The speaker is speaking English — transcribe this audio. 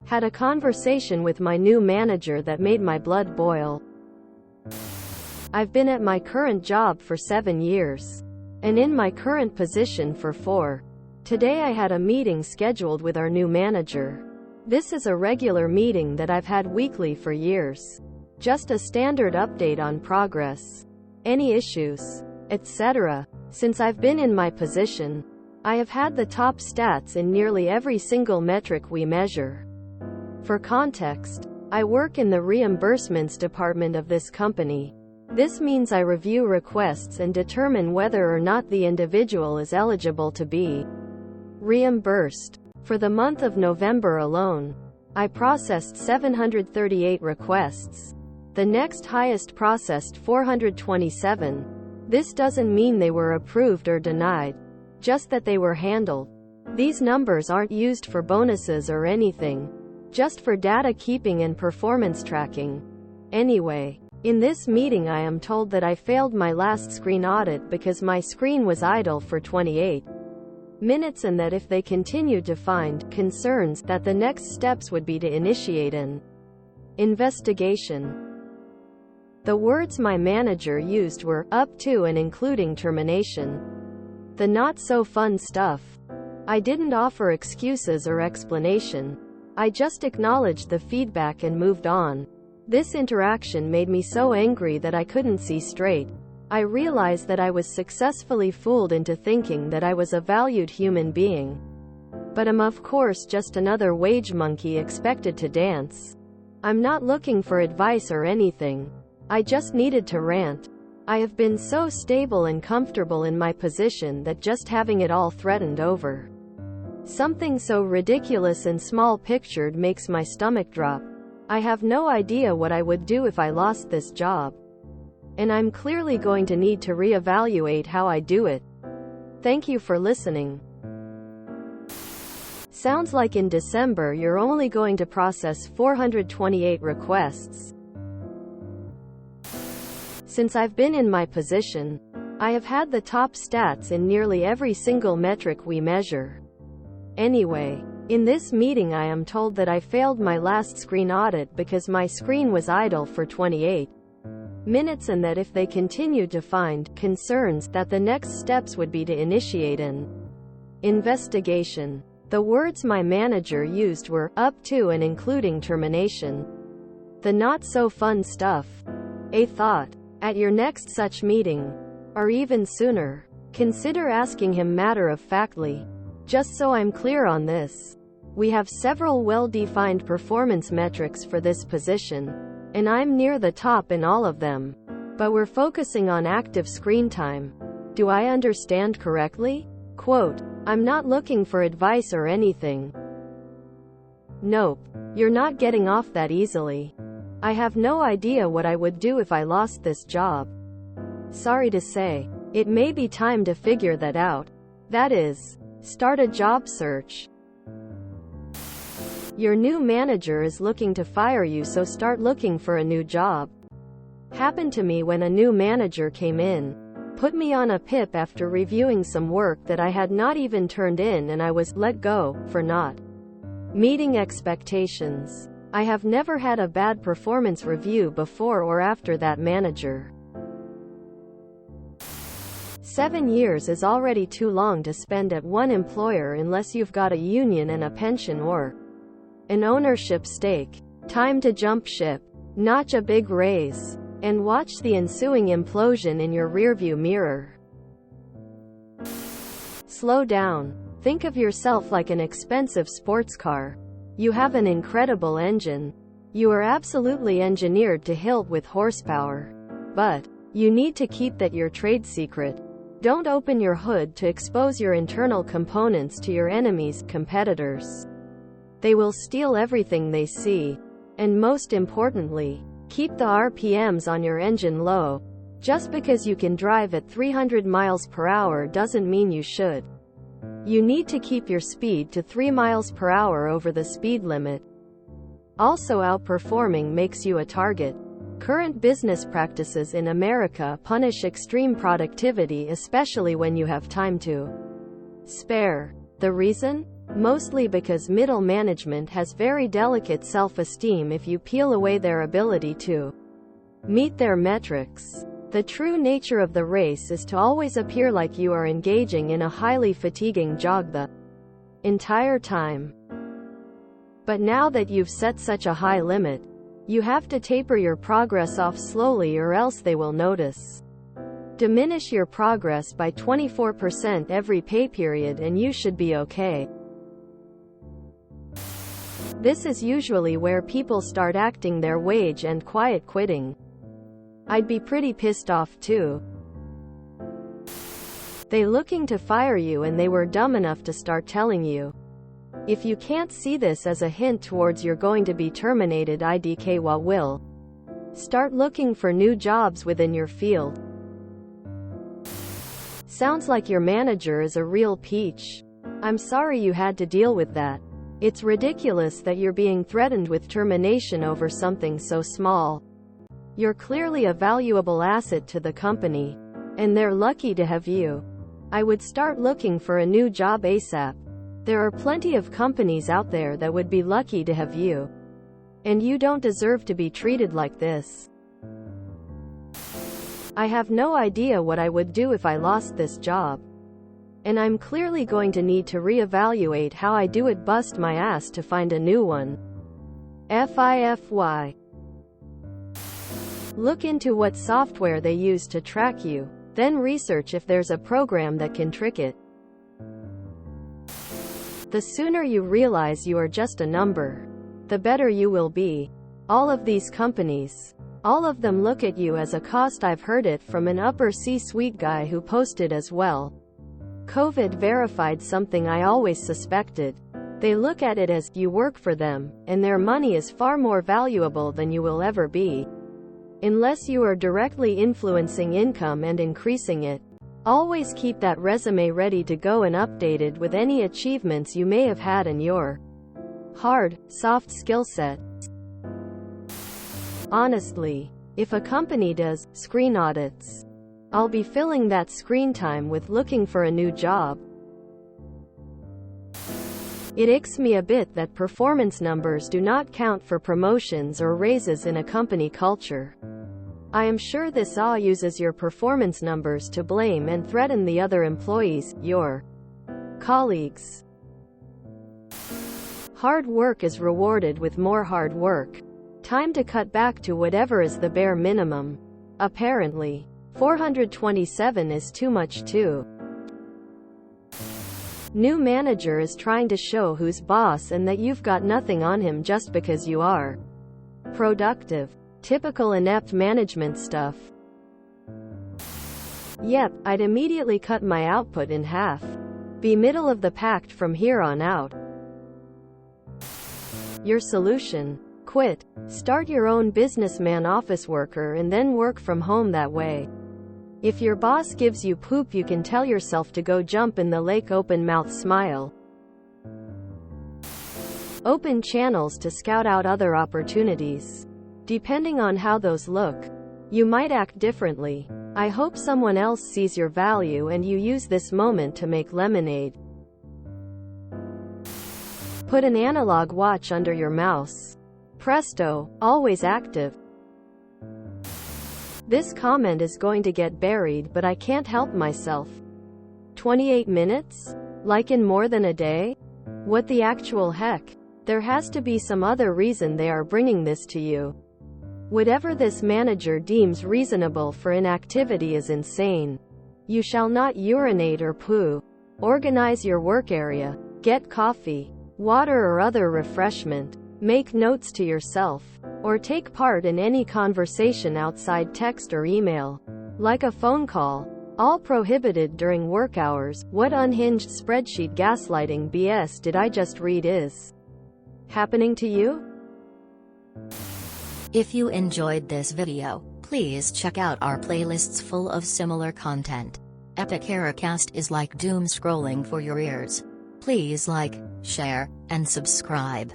Had a conversation with my new manager that made my blood boil. I've been at my current job for 7 years. And in my current position for 4. Today I had a meeting scheduled with our new manager. This is a regular meeting that I've had weekly for years. Just a standard update on progress, any issues, etc. Since I've been in my position, I have had the top stats in nearly every single metric we measure. For context, I work in the reimbursements department of this company. This means I review requests and determine whether or not the individual is eligible to be reimbursed. For the month of November alone, I processed 738 requests. The next highest processed 427. This doesn't mean they were approved or denied, just that they were handled. These numbers aren't used for bonuses or anything, just for data keeping and performance tracking. Anyway, in this meeting I am told that I failed my last screen audit because my screen was idle for 28 minutes and that if they continued to find concerns, that the next steps would be to initiate an investigation. The words my manager used were, up to and including termination. The not so fun stuff. I didn't offer excuses or explanation. I just acknowledged the feedback and moved on. This interaction made me so angry that I couldn't see straight. I realized that I was successfully fooled into thinking that I was a valued human being. But I'm of course just another wage monkey expected to dance. I'm not looking for advice or anything. I just needed to rant. I have been so stable and comfortable in my position that just having it all threatened over something so ridiculous and small-pictured makes my stomach drop. I have no idea what I would do if I lost this job. And I'm clearly going to need to reevaluate how I do it. Thank you for listening. Sounds like in December you're only going to process 428 requests. Since I've been in my position, I have had the top stats in nearly every single metric we measure. Anyway, in this meeting I am told that I failed my last screen audit because my screen was idle for 28 minutes and that if they continued to find concerns, that the next steps would be to initiate an investigation. The words my manager used were, up to and including termination. The not so fun stuff. A thought. At your next such meeting, or even sooner, consider asking him matter-of-factly. Just so I'm clear on this, we have several well-defined performance metrics for this position, and I'm near the top in all of them. But we're focusing on active screen time. Do I understand correctly? Quote, I'm not looking for advice or anything. Nope. You're not getting off that easily. I have no idea what I would do if I lost this job. Sorry to say, it may be time to figure that out. That is, start a job search. Your new manager is looking to fire you, so start looking for a new job. Happened to me when a new manager came in. Put me on a PIP after reviewing some work that I had not even turned in, and I was let go for not meeting expectations. I have never had a bad performance review before or after that manager. 7 years is already too long to spend at one employer unless you've got a union and a pension or an ownership stake. Time to jump ship. Notch a big raise. And watch the ensuing implosion in your rearview mirror. Slow down. Think of yourself like an expensive sports car. You have an incredible engine. You are absolutely engineered to hilt with horsepower. But you need to keep that your trade secret. Don't open your hood to expose your internal components to your enemies, competitors. They will steal everything they see. And most importantly, keep the RPMs on your engine low. Just because you can drive at 300 miles per hour doesn't mean you should. You need to keep your speed to 3 miles per hour over the speed limit. Also, outperforming makes you a target. Current business practices in America punish extreme productivity, especially when you have time to spare. The reason? mostly because middle management has very delicate self-esteem if you peel away their ability to meet their metrics. The true nature of the race is to always appear like you are engaging in a highly fatiguing jog the entire time. But now that you've set such a high limit, you have to taper your progress off slowly or else they will notice. Diminish your progress by 24% every pay period and you should be okay. This is usually where people start acting their wage and quiet quitting. I'd be pretty pissed off too. They looking to fire you and they were dumb enough to start telling you. If you can't see this as a hint towards you're going to be terminated, IDK will start looking for new jobs within your field. Sounds like your manager is a real peach. I'm sorry you had to deal with that. It's ridiculous that you're being threatened with termination over something so small. You're clearly a valuable asset to the company, and they're lucky to have you. I would start looking for a new job ASAP. There are plenty of companies out there that would be lucky to have you. And you don't deserve to be treated like this. I have no idea what I would do if I lost this job. And I'm clearly going to need to reevaluate how I do it, bust my ass to find a new one. FIFY. Look into what software they use to track you, then research if there's a program that can trick it. The sooner you realize you are just a number, the better you will be. All of these companies, all of them look at you as a cost. I've heard it from an upper C-suite guy who posted as well. COVID verified something I always suspected. They look at it as, you work for them, and their money is far more valuable than you will ever be. Unless you are directly influencing income and increasing it. Always keep that resume ready to go and updated with any achievements you may have had in your hard, soft skill set. Honestly, if a company does screen audits, I'll be filling that screen time with looking for a new job. It icks me a bit that performance numbers do not count for promotions or raises in a company culture. I am sure this all uses your performance numbers to blame and threaten the other employees, your colleagues. Hard work is rewarded with more hard work. Time to cut back to whatever is the bare minimum. Apparently, 427 is too much too. New manager is trying to show who's boss and that you've got nothing on him just because you are productive. Typical inept management stuff. Yep, I'd immediately cut my output in half. Be middle of the pack from here on out. Your solution? Quit. Start your own business, man, office worker, and then work from home that way. If your boss gives you poop, you can tell yourself to go jump in the lake, open mouth smile. Open channels to scout out other opportunities. Depending on how those look, you might act differently. I hope someone else sees your value and you use this moment to make lemonade. Put an analog watch under your mouse. Presto, always active. This comment is going to get buried, but I can't help myself. 28 minutes? Like in more than a day? What the actual heck? There has to be some other reason they are bringing this to you. Whatever this manager deems reasonable for inactivity is insane. You shall not urinate or poo. Organize your work area. Get coffee, water or other refreshment. Make notes to yourself. Or take part in any conversation outside text or email. Like a phone call. All prohibited during work hours. What unhinged spreadsheet gaslighting BS did I just read is happening to you? If you enjoyed this video, please check out our playlists full of similar content. Epic Ericast is like doom scrolling for your ears. Please like, share, and subscribe.